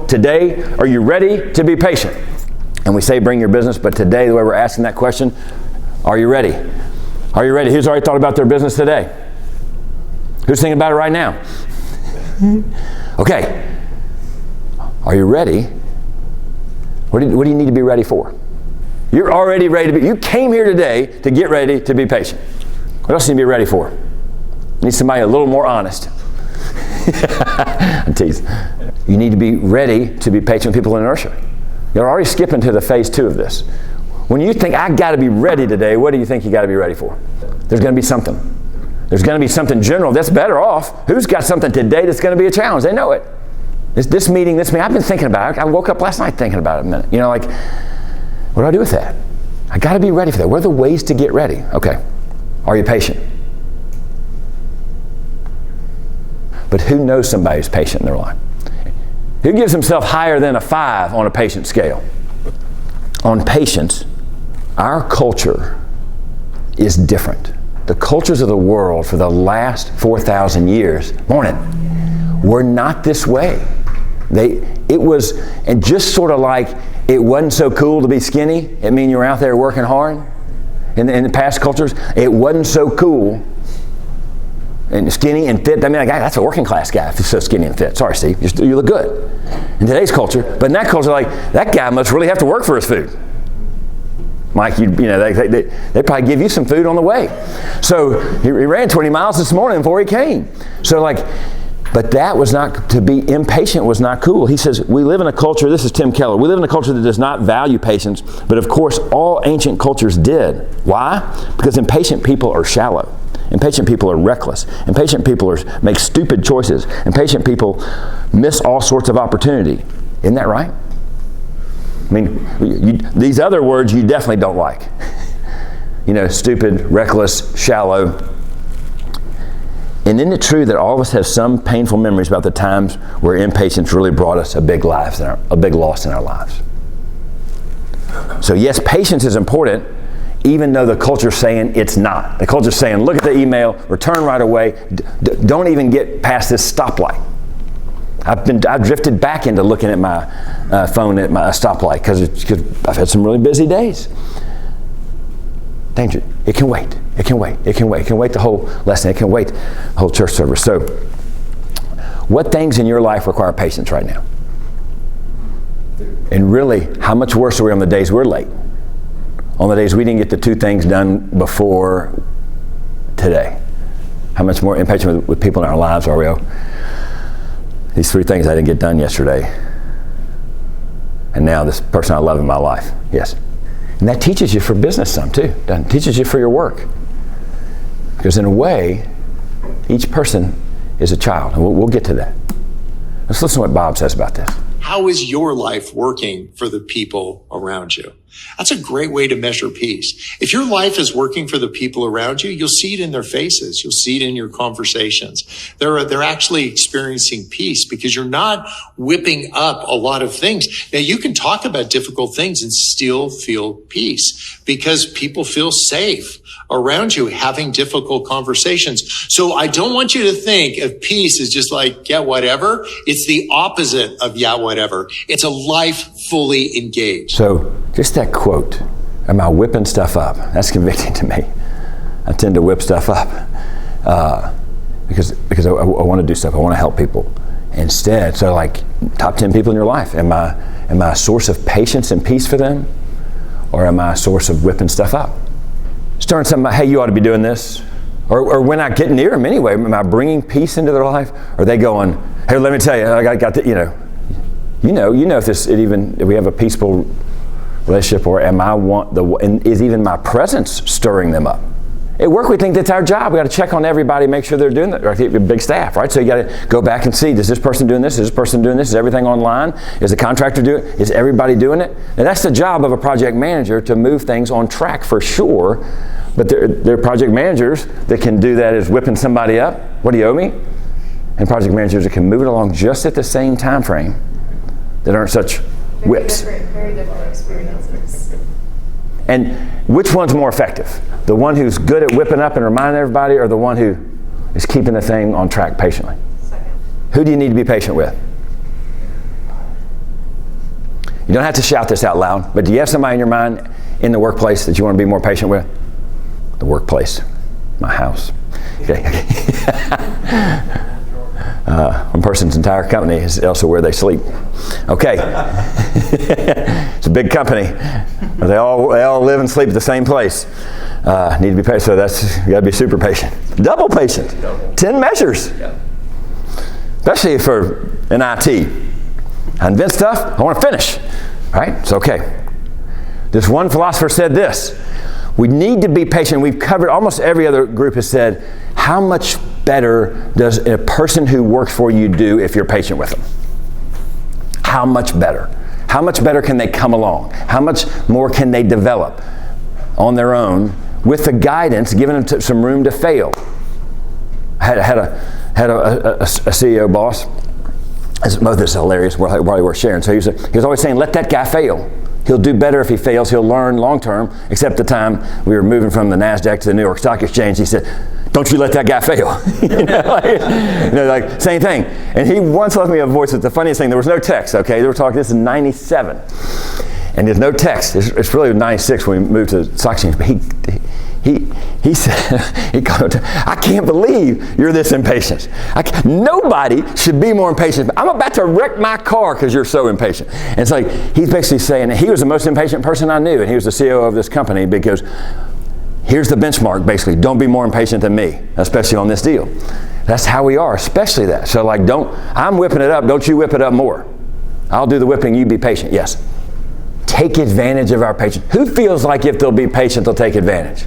today, are you ready to be patient? And we say bring your business, but today the way we're asking that question, are you ready? Are you ready? Who's already thought about their business today? Who's thinking about it right now? Okay. Are you ready? What do you need to be ready for? You're already ready to be. You came here today to get ready to be patient. What else do you need to be ready for? You need somebody a little more honest. I'm teasing. You need to be ready to be patient with people in inertia. You're already skipping to the phase 2 of this. When you think, I got to be ready today, what do you think you got to be ready for? There's going to be something. There's going to be something general that's better off. Who's got something today that's going to be a challenge? They know it. This meeting, I've been thinking about it. I woke up last night thinking about it a minute. You know, like, what do I do with that? I got to be ready for that. What are the ways to get ready? Okay. Are you patient? But who knows somebody who's patient in their life? Who gives himself higher than a 5 on a patient scale? On patience, our culture is different. The cultures of the world for the last 4,000 years, were not this way. It was, and just sort of like it wasn't so cool to be skinny. It means you're out there working hard. In the past cultures, it wasn't so cool and skinny and fit. I mean, like, that's a working class guy if he's so skinny and fit. Sorry, Steve, you look good. In today's culture, but in that culture, like, that guy must really have to work for his food. Mike, they probably give you some food on the way. So he ran 20 miles this morning before he came. So like, but that was not, to be impatient was not cool. He says, we live in a culture, this is Tim Keller, we live in a culture that does not value patience, but of course all ancient cultures did. Why? Because impatient people are shallow. Impatient people are reckless. Impatient people make stupid choices. Impatient people miss all sorts of opportunity. Isn't that right? I mean, these other words you definitely don't like. Stupid, reckless, shallow. And isn't it true that all of us have some painful memories about the times where impatience really brought us a big loss in our lives? So yes, patience is important, even though the culture's saying it's not. The culture's saying, look at the email, return right away, don't even get past this stoplight. I've drifted back into looking at my phone at my stoplight because I've had some really busy days. Danger. It can wait. It can wait. It can wait. It can wait the whole lesson. It can wait the whole church service. So, what things in your life require patience right now? And really, how much worse are we on the days we're late? On the days we didn't get the 2 things done before today? How much more impatient with people in our lives are we? These 3 things I didn't get done yesterday. And now this person I love in my life. Yes. And that teaches you for business some too. It teaches you for your work. Because in a way, each person is a child. And we'll get to that. Let's listen to what Bob says about this. How is your life working for the people around you? That's a great way to measure peace. If your life is working for the people around you, you'll see it in their faces. You'll see it in your conversations. They're actually experiencing peace because you're not whipping up a lot of things. Now, you can talk about difficult things and still feel peace because people feel safe around you having difficult conversations. So I don't want you to think of peace as just like, yeah, whatever. It's the opposite of yeah, whatever. It's a life fully engaged. So just that quote, am I whipping stuff up? That's convicting to me. I tend to whip stuff up because I want to do stuff. I want to help people. Instead, so like top 10 people in your life, am I a source of patience and peace for them? Or am I a source of whipping stuff up? Starting something about, hey, you ought to be doing this. Or when I get near them anyway, am I bringing peace into their life? Or are they going, hey, let me tell you, I got the, if we have a peaceful relationship, or is even my presence stirring them up? At work, we think that's our job. We got to check on everybody, make sure they're doing that. Or a big staff, right? So you got to go back and see, is this person doing this? Is this person doing this? Is everything online? Is the contractor doing it? Is everybody doing it? And that's the job of a project manager, to move things on track for sure. But there are project managers that can do that as whipping somebody up. What do you owe me? And project managers that can move it along just at the same time frame that aren't such whips. Very different experiences. And which one's more effective? The one who's good at whipping up and reminding everybody, or the one who is keeping the thing on track patiently? Second. Who do you need to be patient with? You don't have to shout this out loud, but do you have somebody in your mind in the workplace that you want to be more patient with? The workplace. My house. Okay. One person's entire company is also where they sleep. Okay. It's a big company. They all live and sleep at the same place. Need to be patient, so you got to be super patient. Double patient. 10 measures. Especially for in IT. I invent stuff, I want to finish. Right? It's okay. This one philosopher said this: we need to be patient. We've covered, almost every other group has said, how much better does a person who works for you do if you're patient with them? How much better? How much better can they come along? How much more can they develop on their own with the guidance, giving them some room to fail? I had a CEO boss. Both this is hilarious, while we're sharing. So he was always saying, let that guy fail. He'll do better if he fails. He'll learn long term. Except the time we were moving from the NASDAQ to the New York Stock Exchange, he said, don't you let that guy fail. Like same thing. And he once left me a voice. It's the funniest thing. There was no text, okay? They were talking, this is 97. And there's no text. It's really 96 when we moved to the stock exchange. But he said, he called, I can't believe you're this impatient. Nobody should be more impatient. I'm about to wreck my car because you're so impatient. And it's like, he's basically saying, he was the most impatient person I knew, and he was the CEO of this company, because here's the benchmark, basically. Don't be more impatient than me, especially on this deal. That's how we are, especially that. So like, I'm whipping it up, don't you whip it up more. I'll do the whipping, you be patient. Yes. Take advantage of our patience. Who feels like if they'll be patient, they'll take advantage?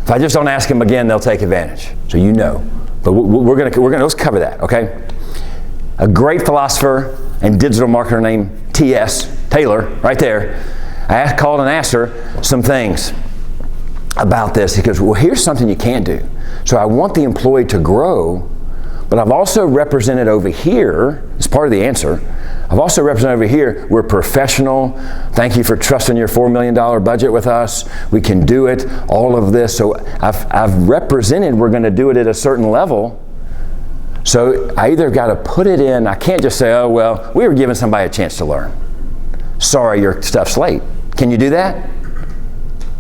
If I just don't ask them again, they'll take advantage. So you know. But we're gonna let's cover that, okay? A great philosopher and digital marketer named T.S. Taylor, right there, I called and asked her some things about this. He goes, well, here's something you can't do. So I want the employee to grow, but I've also represented over here, as part of the answer, I've also represented over here, we're professional. Thank you for trusting your $4 million budget with us. We can do it, all of this. So I've represented we're going to do it at a certain level. So I either got to put it in, I can't just say, oh, well, we were giving somebody a chance to learn. Sorry, your stuff's late. Can you do that?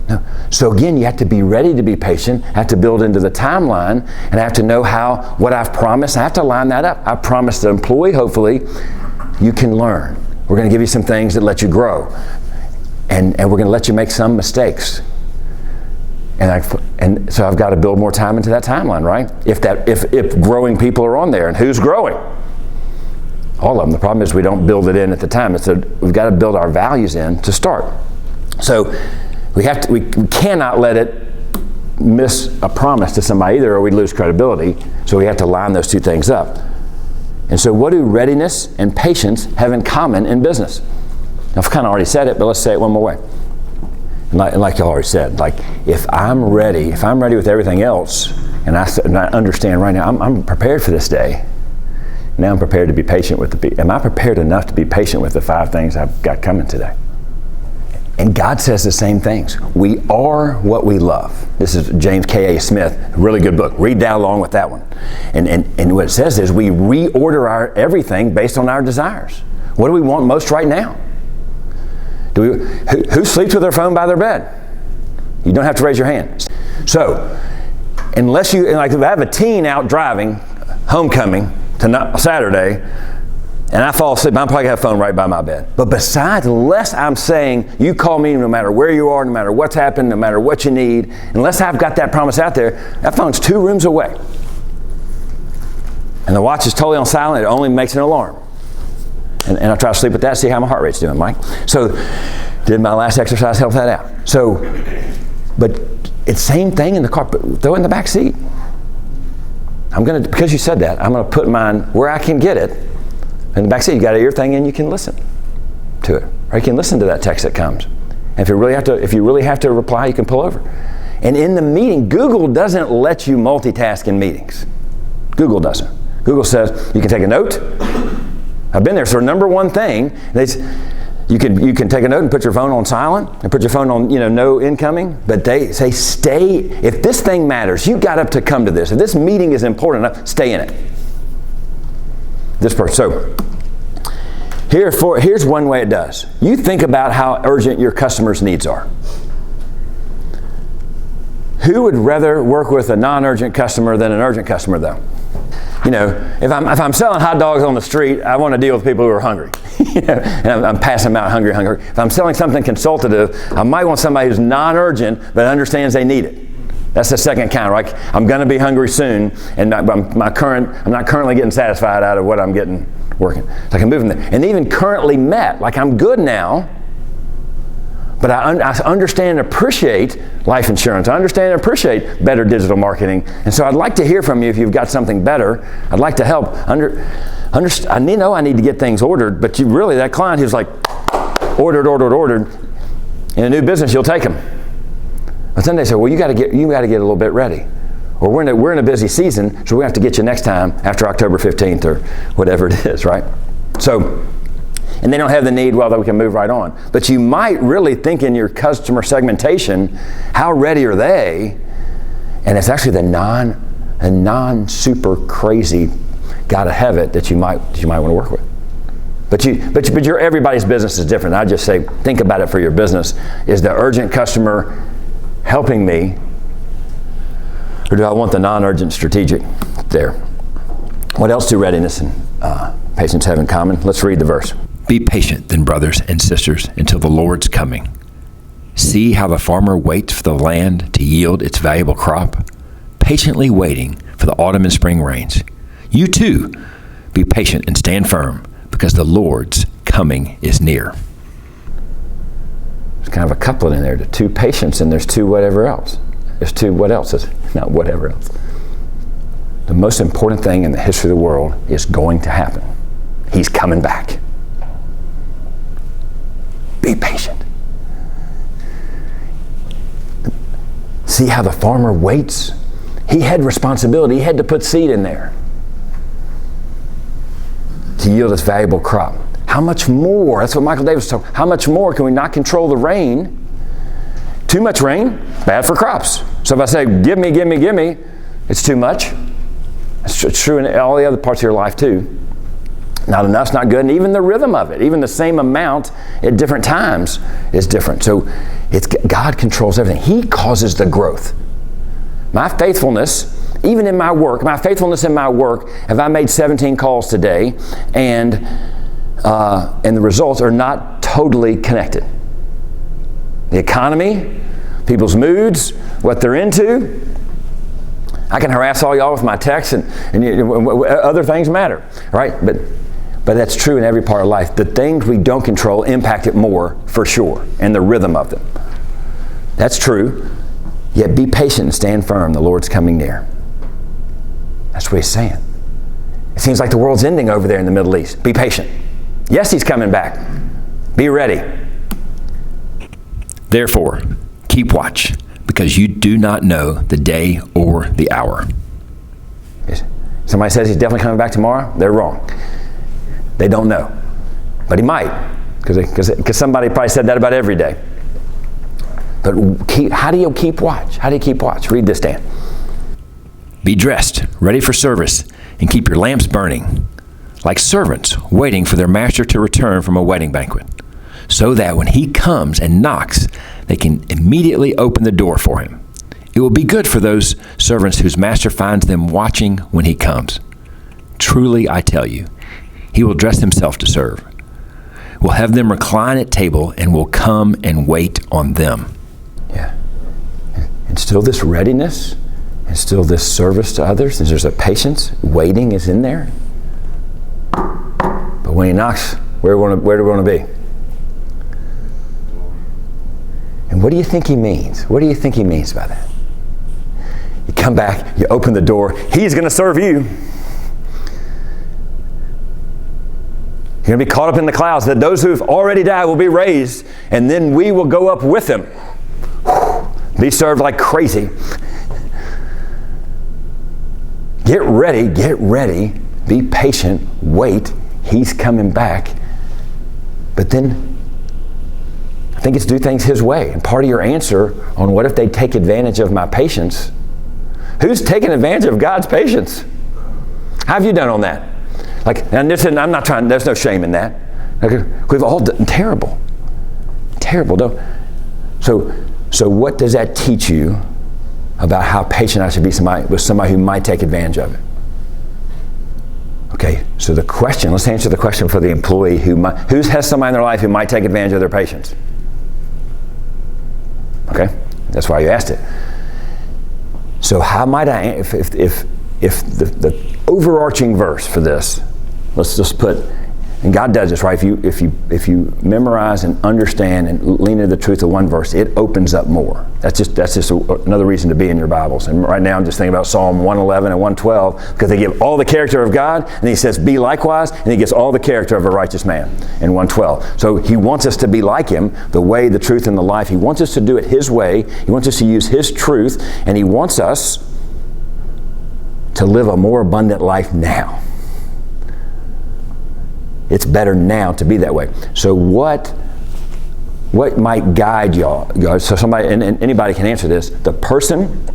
No. So again, you have to be ready to be patient, have to build into the timeline, and I have to know what I've promised. I have to line that up. I promised the employee, hopefully, you can learn. We're going to give you some things that let you grow. And we're going to let you make some mistakes. And so I've got to build more time into that timeline, right? If growing people are on there, and who's growing? All of them. The problem is we don't build it in at the time. We've got to build our values in to start. So we cannot let it miss a promise to somebody either, or we'd lose credibility. So we have to line those two things up. And so what do readiness and patience have in common in business? I've kind of already said it, but let's say it one more way. And like you already said, like if I'm ready with everything else, and I understand right now, I'm prepared for this day. Now I'm prepared to be patient with am I prepared enough to be patient with the 5 things I've got coming today? And God says the same things. We are what we love. This is James K.A. Smith, a really good book. Read that along with that one. And what it says is we reorder our everything based on our desires. What do we want most right now? Who sleeps with their phone by their bed? You don't have to raise your hand. So, unless if I have a teen out driving, homecoming, to Saturday, and I fall asleep, I'm probably going to have a phone right by my bed. But besides, unless I'm saying, you call me no matter where you are, no matter what's happened, no matter what you need, unless I've got that promise out there, that phone's 2 rooms away. And the watch is totally on silent, it only makes an alarm. And I try to sleep with that, see how my heart rate's doing, Mike. So, did my last exercise help that out? So, but it's the same thing in the car, but throw it in the back seat. Because you said that, I'm going to put mine where I can get it. In the back seat, you got an ear thing, and you can listen to it, or you can listen to that text that comes. And if you really have to reply, you can pull over. And in the meeting, Google doesn't let you multitask in meetings. Google doesn't. Google says you can take a note. I've been there. So number one thing, you can take a note and put your phone on silent and put your phone on no incoming. But they say stay. If this thing matters, you got up to come to this. If this meeting is important enough, stay in it. This person. So Here's one way it does. You think about how urgent your customers' needs are. Who would rather work with a non-urgent customer than an urgent customer, though? You know, if I'm selling hot dogs on the street, I want to deal with people who are hungry. And I'm passing them out hungry. If I'm selling something consultative, I might want somebody who's non-urgent but understands they need it. That's the second kind, right? I'm going to be hungry soon, and I'm not currently getting satisfied out of what I'm getting working. So I can move from there. And even currently met, like I'm good now, but I understand and appreciate life insurance. I understand and appreciate better digital marketing. And so I'd like to hear from you if you've got something better. I'd like to help. I need to get things ordered, but that client who's like, ordered. In a new business, you'll take them. But then they say, well, you got to get a little bit ready. Or we're in a busy season, so we have to get you next time after October 15th or whatever it is, right? So, and they don't have the need, well, that we can move right on. But you might really think in your customer segmentation, how ready are they? And it's actually a non-super crazy gotta have it that you might want to work with. But everybody's business is different. I just say, think about it for your business. Is the urgent customer helping me, or do I want the non-urgent strategic there? What else do readiness and patience have in common? Let's read the verse. Be patient then, brothers and sisters, until the Lord's coming. See how the farmer waits for the land to yield its valuable crop, patiently waiting for the autumn and spring rains. You too, be patient and stand firm, because the Lord's coming is near. There's kind of a couplet in there, the two patience and there's two whatever else. There's two what else is not whatever else. The most important thing in the history of the world is going to happen. He's coming back. Be patient. See how the farmer waits? He had responsibility. He had to put seed in there to yield its valuable crop. How much more? That's what Michael Davis told. How much more can we not control the rain? Too much rain, bad for crops. So if I say, give me, it's too much. It's true in all the other parts of your life too. Not enough's not good, and even the rhythm of it, even the same amount at different times is different. So God controls everything. He causes the growth. My faithfulness, even in my work, if I made 17 calls today, and the results are not totally connected. The economy, people's moods, what they're into. I can harass all y'all with my texts, and other things matter, right? But that's true in every part of life. The things we don't control impact it more, for sure, and the rhythm of them. That's true. Yet be patient and stand firm. The Lord's coming near. That's what he's saying. It seems like the world's ending over there in the Middle East. Be patient. Yes, he's coming back. Be ready. Therefore, keep watch, because you do not know the day or the hour. Somebody says he's definitely coming back tomorrow. They're wrong. They don't know. But he might, because somebody probably said that about every day. But how do you keep watch? Read this, Dan. Be dressed, ready for service, and keep your lamps burning, like servants waiting for their master to return from a wedding banquet, so that when he comes and knocks, they can immediately open the door for him. It will be good for those servants whose master finds them watching when he comes. Truly, I tell you, he will dress himself to serve, will have them recline at table, and will come and wait on them. Yeah. And still this readiness, and still this service to others, and there's a patience, waiting is in there. But when he knocks, where do we want to be? And what do you think he means? What do you think he means by that? You come back, you open the door, he's going to serve you. You're going to be caught up in the clouds, that those who have already died will be raised, and then we will go up with them. Be served like crazy. Get ready, be patient, wait, he's coming back. But then, I think it's do things his way. And part of your answer on what if they take advantage of my patience, who's taking advantage of God's patience? How have you done on that? Like, and listen, I'm not trying, there's no shame in that. Okay? We've all done terrible. Terrible. So what does that teach you about how patient I should be with somebody who might take advantage of it? Okay, so let's answer the question for the employee who has somebody in their life who might take advantage of their patience. Okay, that's why you asked it. So how might I, if the overarching verse for this, let's just put, and God does this, right? If you memorize and understand and lean into the truth of one verse, it opens up more. That's just another reason to be in your Bibles. And right now I'm just thinking about Psalm 111 and 112 because they give all the character of God, and he says, be likewise, and he gives all the character of a righteous man in 112. So he wants us to be like him, the way, the truth, and the life. He wants us to do it his way. He wants us to use his truth, and he wants us to live a more abundant life now. It's better now to be that way. So what might guide y'all? So somebody, and anybody can answer this. The person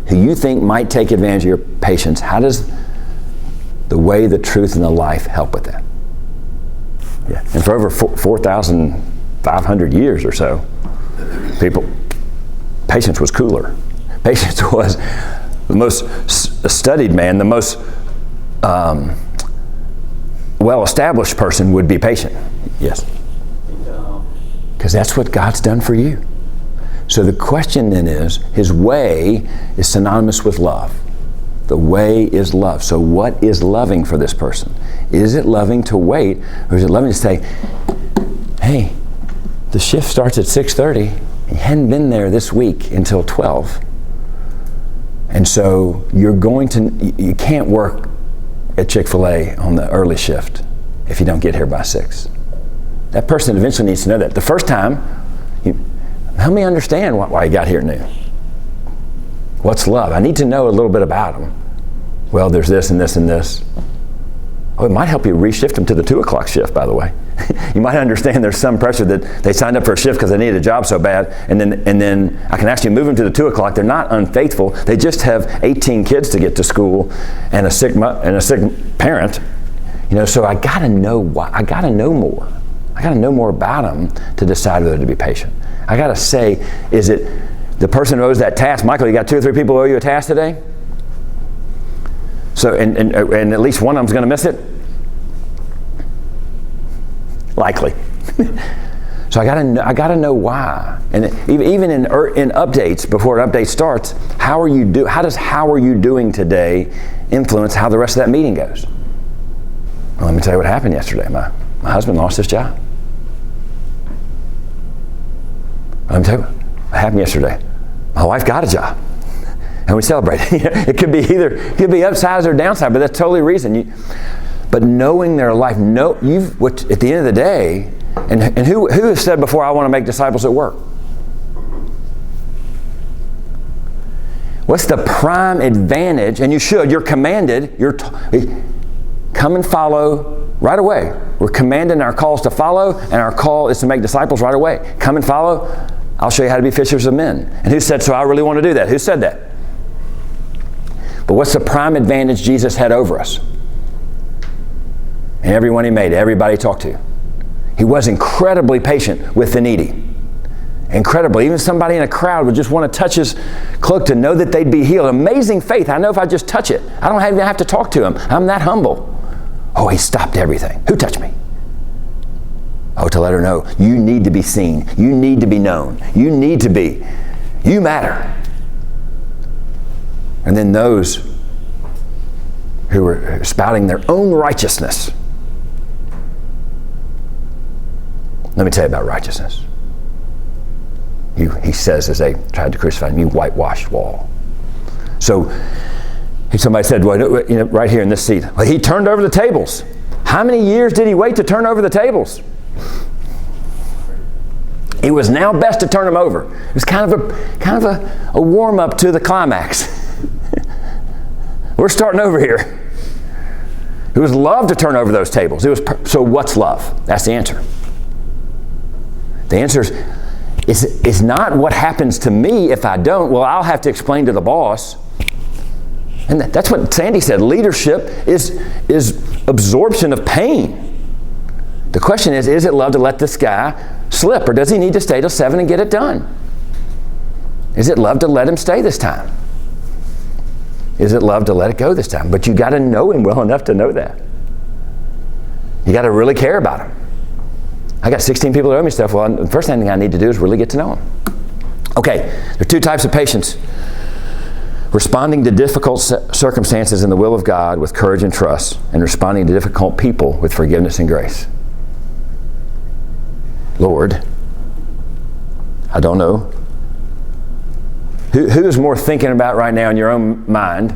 who you think might take advantage of your patience, how does the way, the truth, and the life help with that? Yeah. And for over 4,500 years or so, patience was cooler. Patience was the most studied man, the most well-established person would be patient. Yes? Because that's what God's done for you. So the question then is, his way is synonymous with love. The way is love. So what is loving for this person? Is it loving to wait, or is it loving to say, hey, the shift starts at 6:30. You hadn't been there this week until 12. And so you can't work at Chick-fil-A on the early shift if you don't get here by 6. That person eventually needs to know that. The first time, help me understand why you got here at noon. What's love? I need to know a little bit about them. Well, there's this and this and this. Oh, it might help you reshift them to the 2 o'clock shift, by the way. You might understand there's some pressure that they signed up for a shift because they needed a job so bad, and then I can actually move them to the 2 o'clock. They're not unfaithful. They just have 18 kids to get to school and a sick parent. So I got to know why. I got to know more. I got to know more about them to decide whether to be patient. I got to say, is it the person who owes that task? Michael, you got 2 or 3 people who owe you a task today? So, and at least one of them's going to miss it? Likely. So I gotta know why. And even in updates, before an update starts, how does how are you doing today influence how the rest of that meeting goes? Well, let me tell you what happened yesterday. My husband lost his job. Let me tell you what happened yesterday. My wife got a job. And we celebrated. It could be upsides or downside, but that's totally reason. But knowing their life, at the end of the day, and who has said before, I want to make disciples at work? What's the prime advantage? And you're commanded, come and follow right away. We're commanded in our calls to follow, and our call is to make disciples right away. Come and follow, I'll show you how to be fishers of men. And who said, so I really want to do that? Who said that? But what's the prime advantage Jesus had over us? And everyone he made, everybody he talked to. He was incredibly patient with the needy. Incredibly. Even somebody in a crowd would just want to touch his cloak to know that they'd be healed. Amazing faith. I know if I just touch it, I don't even have to talk to him. I'm that humble. Oh, he stopped everything. Who touched me? Oh, to let her know, you need to be seen. You need to be known. You matter. And then those who were spouting their own righteousness. Let me tell you about righteousness. He says as they tried to crucify him, you whitewashed wall. So somebody said, well, right here in this seat, well, he turned over the tables. How many years did he wait to turn over the tables? It was now best to turn them over. It was kind of a warm up to the climax. We're starting over here. It was love to turn over those tables. So what's love? That's the answer. The answer is not what happens to me if I don't. Well, I'll have to explain to the boss. And that's what Sandy said. Leadership is absorption of pain. The question is it love to let this guy slip, or does he need to stay till 7 and get it done? Is it love to let him stay this time? Is it love to let it go this time? But you got to know him well enough to know that. You got to really care about him. I got 16 people that owe me stuff. Well, the first thing I need to do is really get to know him. Okay, there are 2 types of patience. Responding to difficult circumstances in the will of God with courage and trust, and responding to difficult people with forgiveness and grace. Lord, I don't know. Who is more thinking about right now in your own mind,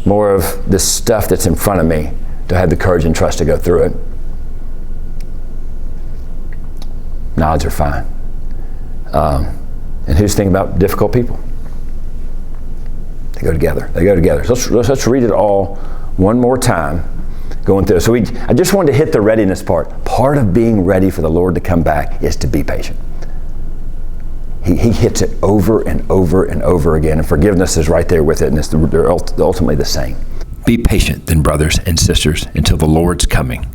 more of this stuff that's in front of me, to have the courage and trust to go through it? Nods are fine. And who's thinking about difficult people? They go together. They go together. So let's read it all one more time, going through. So I just wanted to hit the readiness part. Part of being ready for the Lord to come back is to be patient. He hits it over and over and over again, and forgiveness is right there with it, and they're ultimately the same. Be patient then, brothers and sisters, until the Lord's coming.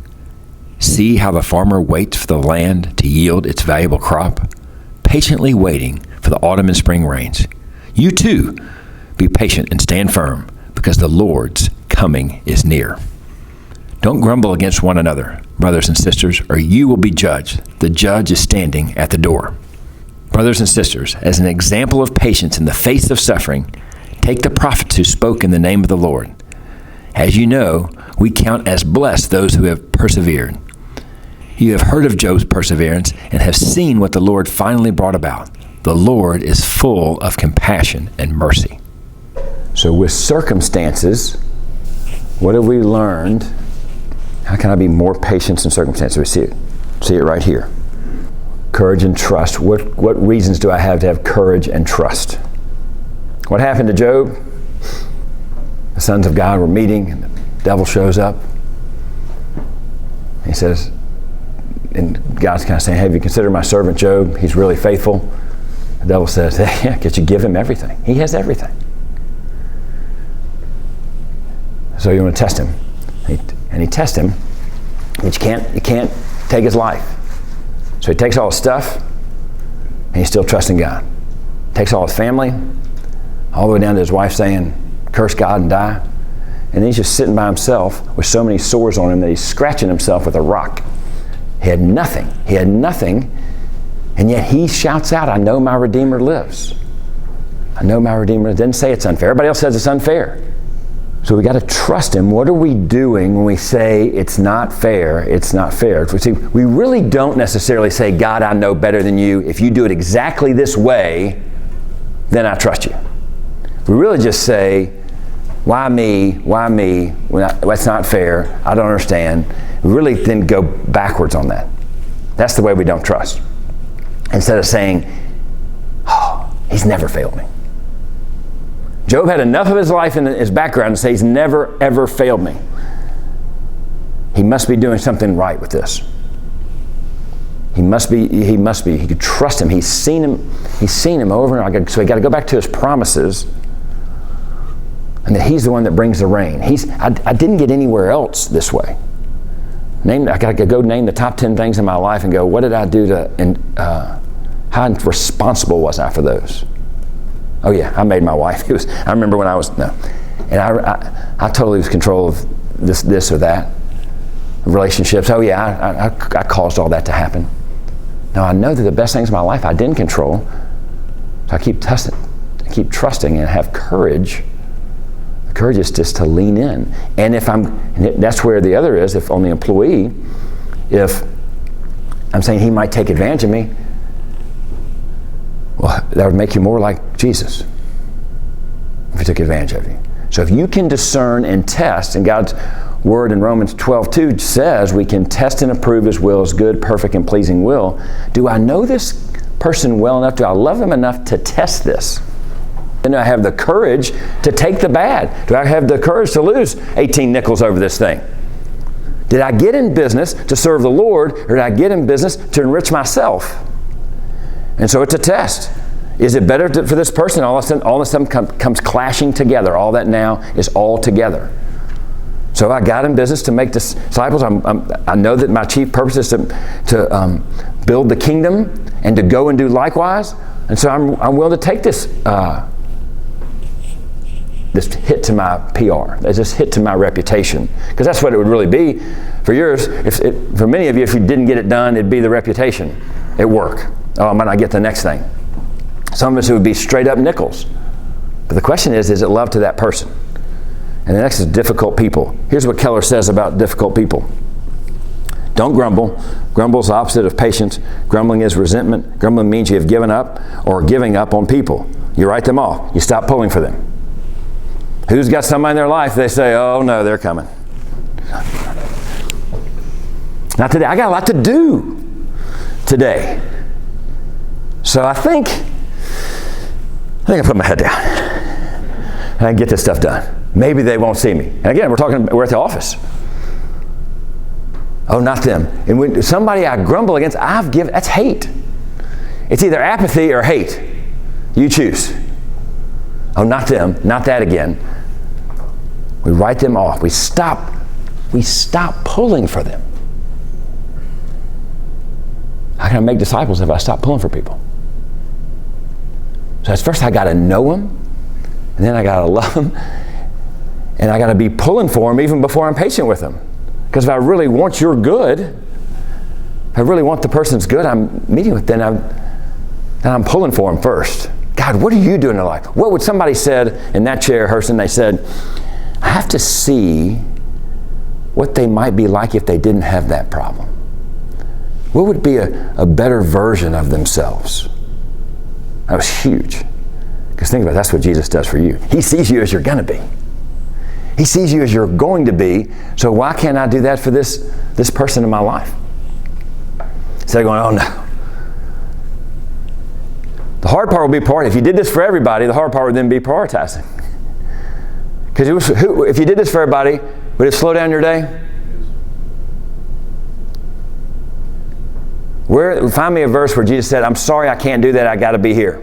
See how the farmer waits for the land to yield its valuable crop, patiently waiting for the autumn and spring rains. You too, be patient and stand firm, because the Lord's coming is near. Don't grumble against one another, brothers and sisters, or you will be judged. The judge is standing at the door. Brothers and sisters, as an example of patience in the face of suffering, take the prophets who spoke in the name of the Lord. As you know, we count as blessed those who have persevered. You have heard of Job's perseverance and have seen what the Lord finally brought about. The Lord is full of compassion and mercy. So with circumstances, what have we learned? How can I be more patient in circumstances? We see it right here. Courage and trust. What reasons do I have to have courage and trust? What happened to Job? The sons of God were meeting, and the devil shows up. He says, and God's kind of saying, hey, have you considered my servant Job? He's really faithful. The devil says, hey, yeah, because you give him everything. He has everything. So you want to test him. And he tests him, but you can't take his life. So he takes all his stuff, and he's still trusting God. Takes all his family, all the way down to his wife saying, curse God and die. And then he's just sitting by himself with so many sores on him that he's scratching himself with a rock. He had nothing. And yet he shouts out, I know my Redeemer lives. I know my Redeemer lives. Didn't say it's unfair. Everybody else says it's unfair. So we got to trust him. What are we doing when we say it's not fair? It's not fair. We really don't necessarily say, God, I know better than you. If you do it exactly this way, then I trust you. We really just say, why me? Why me? That's not fair. I don't understand. We really then go backwards on that. That's the way we don't trust. Instead of saying, oh, he's never failed me. Job had enough of his life in his background to say he's never, ever failed me. He must be doing something right with this. He must be. He could trust him. He's seen him over and over. So he got to go back to his promises, and that he's the one that brings the rain. I didn't get anywhere else this way. I got to go name the top 10 things in my life and go, what did I do how responsible was I for those? Oh yeah, I made my wife. I remember when and I totally was control of this or that. Relationships. Oh yeah, I caused all that to happen. Now I know that the best things in my life I didn't control. So I keep trusting and have courage. The courage is just to lean in. And that's where the other is, if on the employee, if I'm saying he might take advantage of me, well, that would make you more like Jesus if he took advantage of you. So if you can discern and test, and God's word in Romans 12:2 says we can test and approve his will, his good, perfect, and pleasing will. Do I know this person well enough? Do I love them enough to test this? Do I have the courage to take the bad? Do I have the courage to lose 18 nickels over this thing? Did I get in business to serve the Lord, or did I get in business to enrich myself? And so it's a test. Is it better for this person? All of a sudden comes clashing together. All that now is all together. So I got in business to make disciples. I know that my chief purpose is to build the kingdom and to go and do likewise. And so I'm willing to take this hit to my PR, this hit to my reputation, because that's what it would really be for yours. For many of you, if you didn't get it done, it'd be the reputation at work. Oh, I might not get the next thing. Some of us, it would be straight up nickels. But the question is it love to that person? And the next is difficult people. Here's what Keller says about difficult people. Don't grumble. Grumble is the opposite of patience. Grumbling is resentment. Grumbling means you have given up or giving up on people. You write them off. You stop pulling for them. Who's got somebody in their life, they say, oh no, they're coming. Not today. I got a lot to do today. So I think I put my head down and I can get this stuff done. Maybe they won't see me. And again, we're at the office. Oh, not them. And when somebody I grumble against, that's hate. It's either apathy or hate. You choose. Oh, not them, not that again. We write them off. We stop pulling for them. How can I make disciples if I stop pulling for people? So first I got to know them, and then I got to love them, and I got to be pulling for them even before I'm patient with them. Because if I really want your good, if I really want the person's good I'm meeting with, then I'm pulling for them first. God, what are you doing in their life? What would somebody said in that chair, Hurston? They said, I have to see what they might be like if they didn't have that problem. What would be a better version of themselves? That was huge. Because think about it, that's what Jesus does for you. He sees you as you're going to be. He sees you as you're going to be, so why can't I do that for this person in my life? Instead of going, oh no. The hard part will be if you did this for everybody, the hard part would then be prioritizing. Because if you did this for everybody, would it slow down your day? Find me a verse where Jesus said, I'm sorry I can't do that, I got to be here.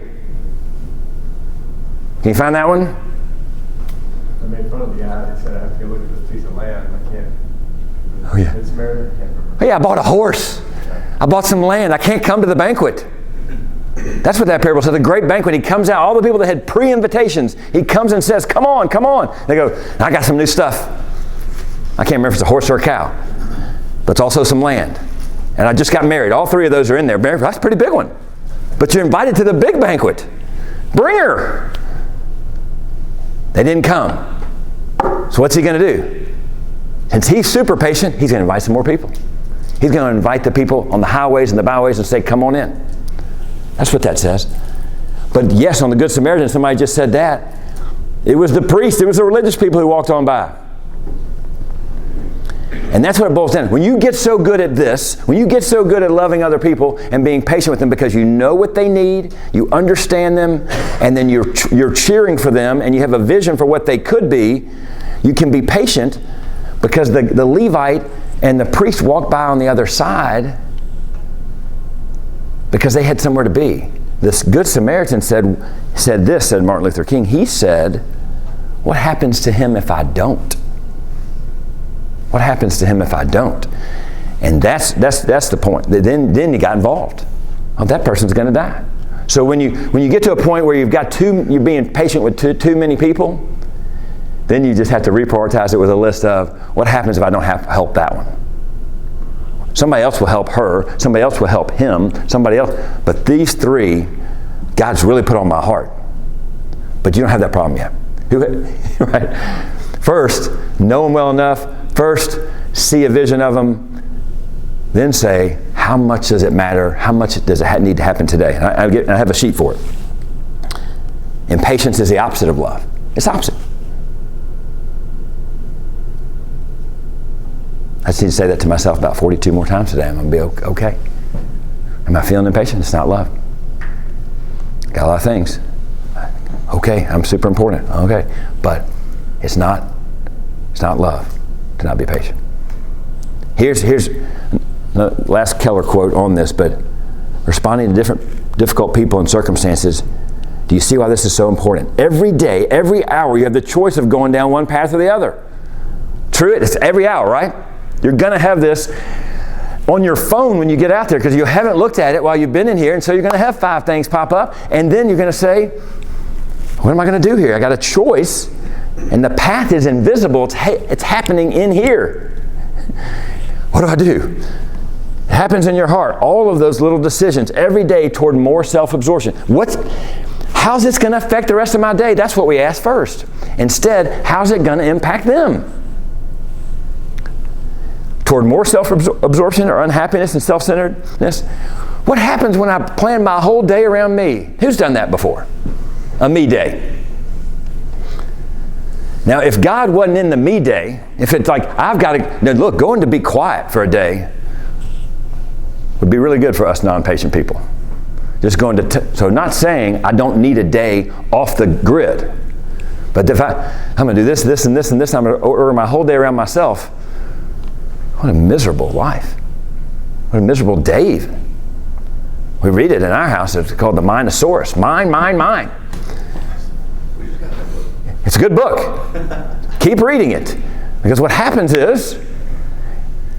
Can you find that one? I made fun of the guy that said I have to look at this piece of land and I can't. Oh yeah. It's Meredith, I can't remember. Oh yeah, I bought a horse. I bought some land. I can't come to the banquet. That's what that parable said. The great banquet. He comes out, all the people that had pre-invitations, he comes and says, come on, come on. They go, I got some new stuff. I can't remember if it's a horse or a cow, but it's also some land. And I just got married. All three of those are in there. That's a pretty big one. But you're invited to the big banquet. Bring her. They didn't come. So what's he going to do? Since he's super patient, he's going to invite some more people. He's going to invite the people on the highways and the byways and say, come on in. That's what that says. But yes, on the Good Samaritan, somebody just said that. It was the priest, it was the religious people who walked on by. And that's what it boils down to. When you get so good at this, when you get so good at loving other people and being patient with them because you know what they need, you understand them, and then you're cheering for them and you have a vision for what they could be, you can be patient because the Levite and the priest walked by on the other side because they had somewhere to be. This Good Samaritan said Martin Luther King, he said, what happens to him if I don't? What happens to him if I don't? And that's the point. Then you got involved. Oh, that person's going to die. So when you get to a point where you're being patient with too many people, then you just have to reprioritize it with a list of what happens if I don't help that one. Somebody else will help her. Somebody else will help him. Somebody else. But these three, God's really put on my heart. But you don't have that problem yet. Right? First, know them well enough. First, see a vision of them. Then say, how much does it matter? How much does it need to happen today? And I have a sheet for it. Impatience is the opposite of love. It's opposite. I just need to say that to myself about 42 more times today. I'm going to be okay. Am I feeling impatient? It's not love. Got a lot of things. Okay, I'm super important. Okay, but it's not love to not be patient. Here's the last Keller quote on this, but responding to difficult people and circumstances, do you see why this is so important? Every day, every hour, you have the choice of going down one path or the other. true? It's every hour, right? You're going to have this on your phone when you get out there because you haven't looked at it while you've been in here, and so you're going to have 5 things pop up, and then you're going to say, what am I going to do here? I got a choice, and the path is invisible. It's happening in here. What do I do? It happens in your heart. All of those little decisions every day toward more self-absorption. How's this going to affect the rest of my day? That's what we ask first. Instead, how's it going to impact them? Toward more self-absorption or unhappiness and self-centeredness? What happens when I plan my whole day around me? Who's done that before? A me day. Now, if God wasn't in the me day, if it's like, I've got to, look, going to be quiet for a day would be really good for us non-patient people. Just going to, so not saying I don't need a day off the grid, but if I'm going to do this, this, and this, and this, I'm going to order my whole day around myself. What a miserable life. What a miserable day even. We read it in our house. It's called the Minosaurus. Mine, mine, mine. It's a good book. Keep reading it. Because what happens is,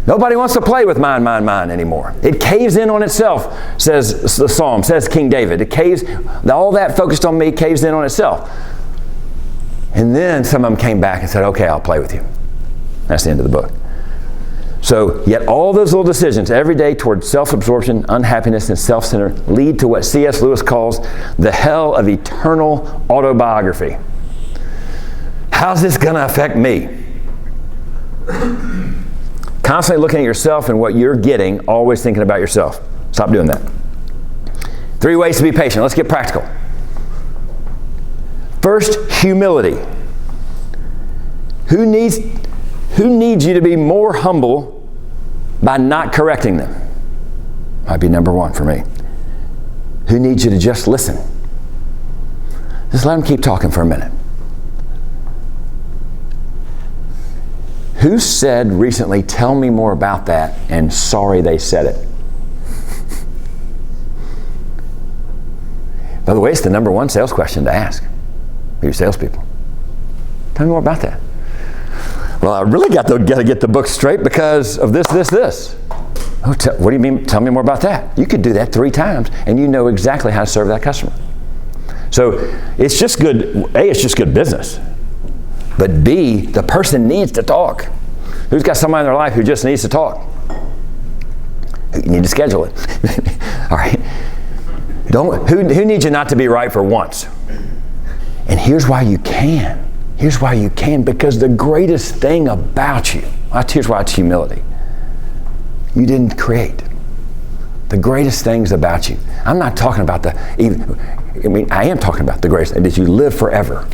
nobody wants to play with mine, mine, mine anymore. It caves in on itself, says the Psalm, says King David. It caves, all that focused on me caves in on itself. And then some of them came back and said, okay, I'll play with you. That's the end of the book. So, yet all those little decisions every day toward self-absorption, unhappiness, and self-centered lead to what C.S. Lewis calls the hell of eternal autobiography. How's this going to affect me? Constantly looking at yourself and what you're getting, always thinking about yourself. Stop doing that. 3 ways to be patient. Let's get practical. First, humility. Who needs you to be more humble by not correcting them? Might be number 1 for me. Who needs you to just listen? Just let them keep talking for a minute. Who said recently, tell me more about that, and sorry they said it? By the way, it's the number 1 sales question to ask for your salespeople. Tell me more about that. Well, I really got to get the book straight because of this, this, this. Oh, what do you mean? Tell me more about that. You could do that 3 times, and you know exactly how to serve that customer. So it's just good. A, it's just good business. But B, the person needs to talk. Who's got somebody in their life who just needs to talk? You need to schedule it. All right. Who needs you not to be right for once? And here's why you can. Here's why you can. Because the greatest thing about you, here's why it's humility. You didn't create. The greatest things about you. I'm not talking about I am talking about the greatest thing, that you live forever.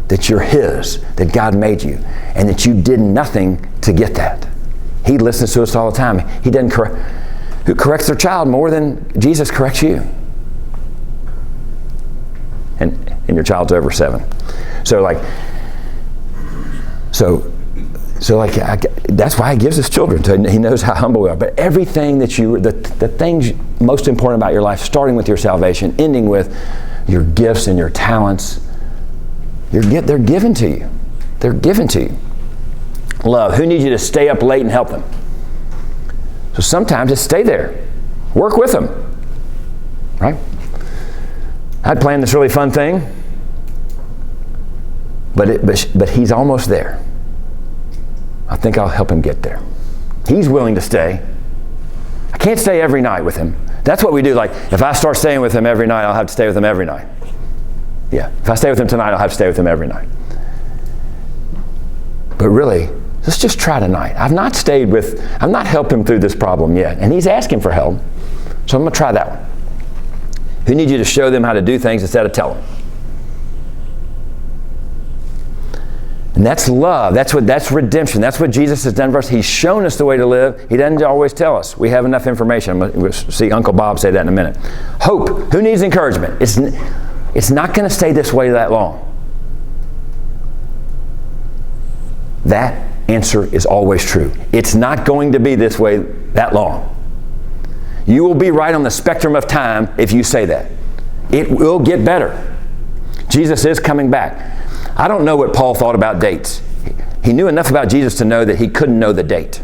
That you're His, that God made you, and that you did nothing to get that. He listens to us all the time. He doesn't who corrects their child more than Jesus corrects you. And your child's over 7. That's why He gives us children. So He knows how humble we are. But everything that the things most important about your life, starting with your salvation, ending with your gifts and your talents, they're given to you. They're given to you. Love. Who needs you to stay up late and help them? So sometimes just stay there. Work with them. Right? I'd planned this really fun thing, but he's almost there. I think I'll help him get there. He's willing to stay. I can't stay every night with him. That's what we do. Like, if I start staying with him every night, I'll have to stay with him every night. Yeah, if I stay with him tonight, I'll have to stay with him every night. But really, let's just try tonight. I've not helped him through this problem yet, and he's asking for help, so I'm going to try that one. Who needs you to show them how to do things instead of tell them? And that's love. That's redemption. That's what Jesus has done for us. He's shown us the way to live. He doesn't always tell us. We have enough information. We'll see Uncle Bob say that in a minute. Hope. Who needs encouragement? It's not going to stay this way that long. That answer is always true. It's not going to be this way that long. You will be right on the spectrum of time if you say that. It will get better. Jesus is coming back. I don't know what Paul thought about dates. He knew enough about Jesus to know that he couldn't know the date.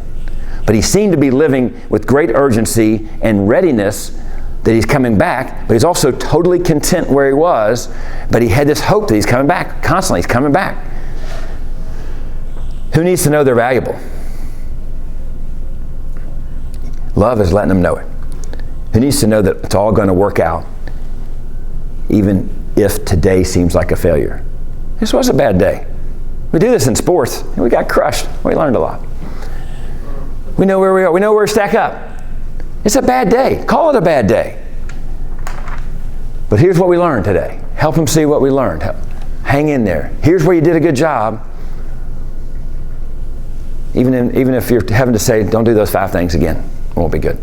But he seemed to be living with great urgency and readiness that he's coming back, but he's also totally content where he was, but he had this hope that he's coming back. Constantly, he's coming back. Who needs to know they're valuable? Love is letting them know it. Who needs to know that it's all going to work out, even if today seems like a failure? This was a bad day. We do this in sports, and we got crushed. We learned a lot. We know where we are. We know where we stack up. It's a bad day. Call it a bad day. But here's what we learned today. Help them see what we learned. Hang in there. Here's where you did a good job. Even if you're having to say, don't do those 5 things again, it won't be good.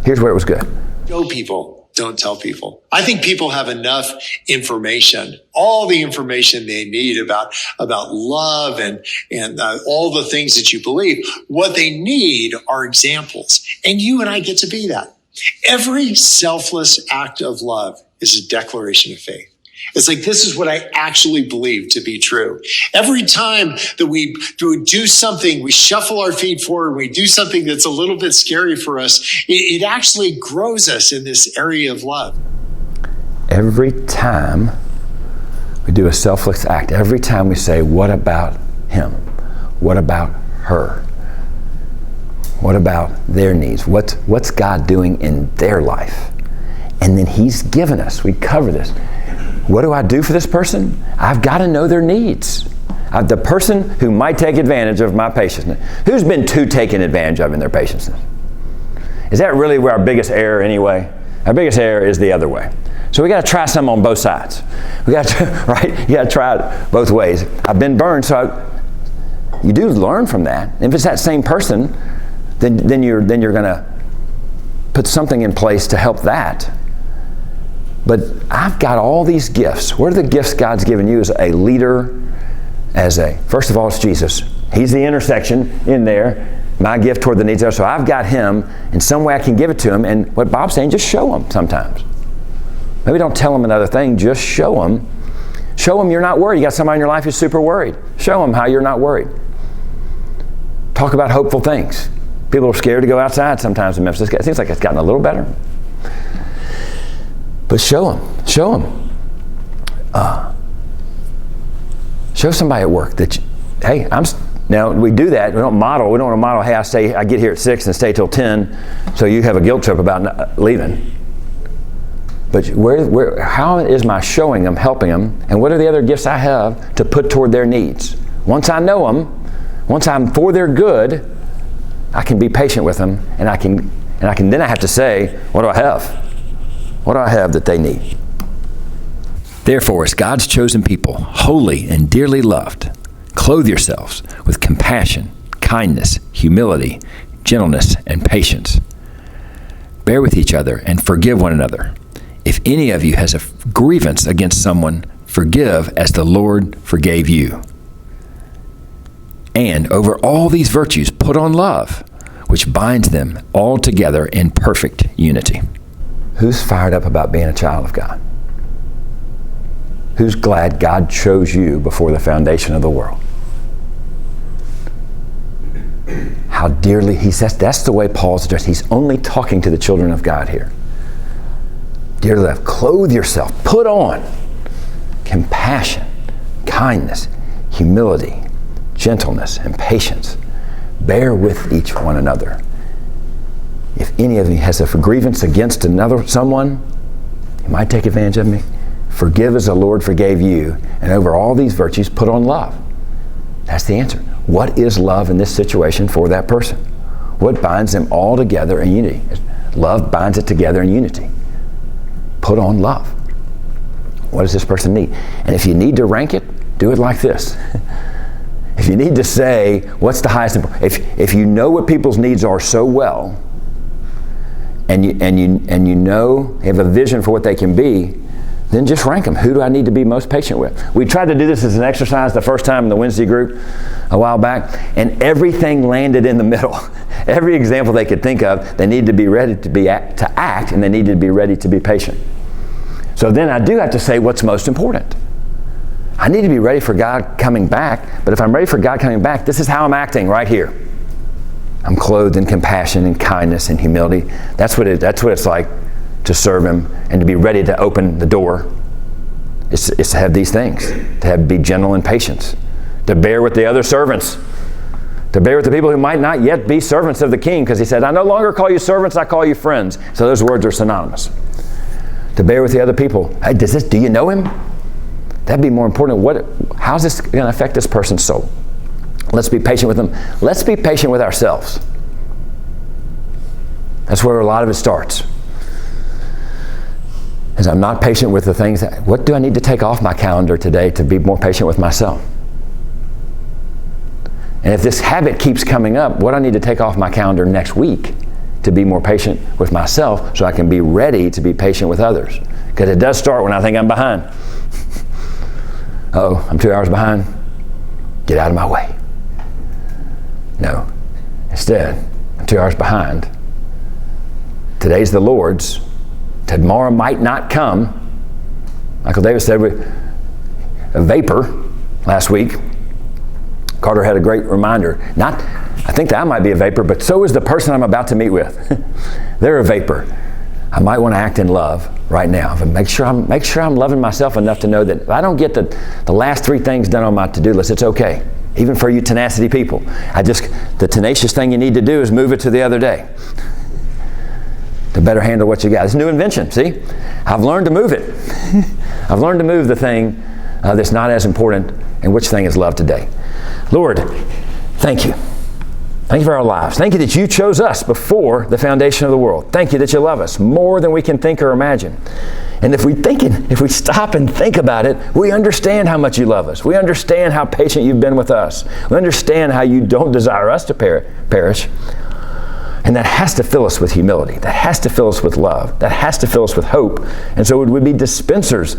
Here's where it was good. Show people, don't tell people. I think people have enough information, all the information they need about love and all the things that you believe. What they need are examples. And you and I get to be that. Every selfless act of love is a declaration of faith. It's like, this is what I actually believe to be true. Every time that we do something, we shuffle our feet forward, we do something that's a little bit scary for us, it actually grows us in this area of love. Every time we do a selfless act, every time we say, what about him? What about her? What about their needs? What's God doing in their life? And then he's given us, we cover this. What do I do for this person? I've got to know their needs. The person who might take advantage of my patience. Who's been too taken advantage of in their patience? Is that really where our biggest error anyway? Our biggest error is the other way. So we got to try some on both sides. We got to, right? You got to try it both ways. I've been burned, so you do learn from that. If it's that same person, then you're going to put something in place to help that. But I've got all these gifts. What are the gifts God's given you as a leader? First of all, it's Jesus. He's the intersection in there. My gift toward the needs of others. So I've got him. In some way I can give it to him. And what Bob's saying, just show him sometimes. Maybe don't tell him another thing. Just show him. Show him you're not worried. You got somebody in your life who's super worried. Show him how you're not worried. Talk about hopeful things. People are scared to go outside sometimes in Memphis. It seems like it's gotten a little better. But show them. Show somebody at work that, hey, now we do that. We don't model. We don't want to model, hey, I get here at 6 and stay till 10, so you have a guilt trip about leaving. But how is my showing them, helping them, and what are the other gifts I have to put toward their needs? Once I know them, once I'm for their good, I can be patient with them, and then I have to say, what do I have? What do I have that they need? Therefore, as God's chosen people, holy and dearly loved, clothe yourselves with compassion, kindness, humility, gentleness, and patience. Bear with each other and forgive one another. If any of you has a grievance against someone, forgive as the Lord forgave you. And over all these virtues, put on love, which binds them all together in perfect unity. Who's fired up about being a child of God? Who's glad God chose you before the foundation of the world? How dearly he says, that's the way Paul's addressed. He's only talking to the children of God here. Dearly loved, clothe yourself, put on compassion, kindness, humility, gentleness, and patience. Bear with each one another. If any of you has a grievance against someone, you might take advantage of me. Forgive as the Lord forgave you, and over all these virtues, put on love. That's the answer. What is love in this situation for that person? What binds them all together in unity? Love binds it together in unity. Put on love. What does this person need? And if you need to rank it, do it like this. If you need to say, what's the highest importance? If you know what people's needs are so well, and you know, have a vision for what they can be, then just rank them. Who do I need to be most patient with? We tried to do this as an exercise the first time in the Wednesday group a while back, and everything landed in the middle. Every example they could think of, they needed to be ready to act, and they needed to be ready to be patient. So then I do have to say what's most important. I need to be ready for God coming back. But if I'm ready for God coming back, this is how I'm acting right here. I'm clothed in compassion and kindness and humility. That's what it's like to serve Him and to be ready to open the door. It's to have these things, to be gentle and patient, to bear with the other servants, to bear with the people who might not yet be servants of the King, because He said, I no longer call you servants, I call you friends. So those words are synonymous. To bear with the other people. Hey, do you know Him? That'd be more important. How's this going to affect this person's soul? Let's be patient with them. Let's be patient with ourselves. That's where a lot of it starts. As I'm not patient with the things, what do I need to take off my calendar today to be more patient with myself? And if this habit keeps coming up, what do I need to take off my calendar next week to be more patient with myself so I can be ready to be patient with others? Because it does start when I think I'm behind. Uh-oh, I'm 2 hours behind. Get out of my way. No. Instead, I'm 2 hours behind. Today's the Lord's. Tomorrow might not come. Michael Davis said a vapor last week. Carter had a great reminder. I think that I might be a vapor, but so is the person I'm about to meet with. They're a vapor. I might want to act in love right now, but make sure I'm loving myself enough to know that if I don't get the last 3 things done on my to-do list, it's okay. Even for you tenacity people. The tenacious thing you need to do is move it to the other day. To better handle what you got. It's a new invention, see? I've learned to move it. I've learned to move the thing that's not as important, and which thing is love today. Lord, thank you. Thank you for our lives. Thank you that you chose us before the foundation of the world. Thank you that you love us more than we can think or imagine. And if we stop and think about it, we understand how much you love us. We understand how patient you've been with us. We understand how you don't desire us to perish. And that has to fill us with humility. That has to fill us with love. That has to fill us with hope. And so would we be dispensers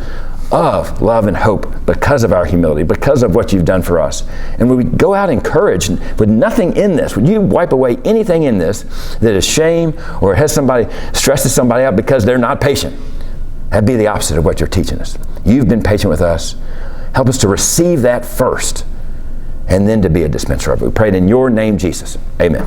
of love and hope because of our humility, because of what you've done for us. And when we go out encouraged with nothing in this, would you wipe away anything in this that is shame or stresses somebody out because they're not patient? That'd be the opposite of what you're teaching us. You've been patient with us. Help us to receive that first and then to be a dispenser of it. We pray it in your name, Jesus. Amen.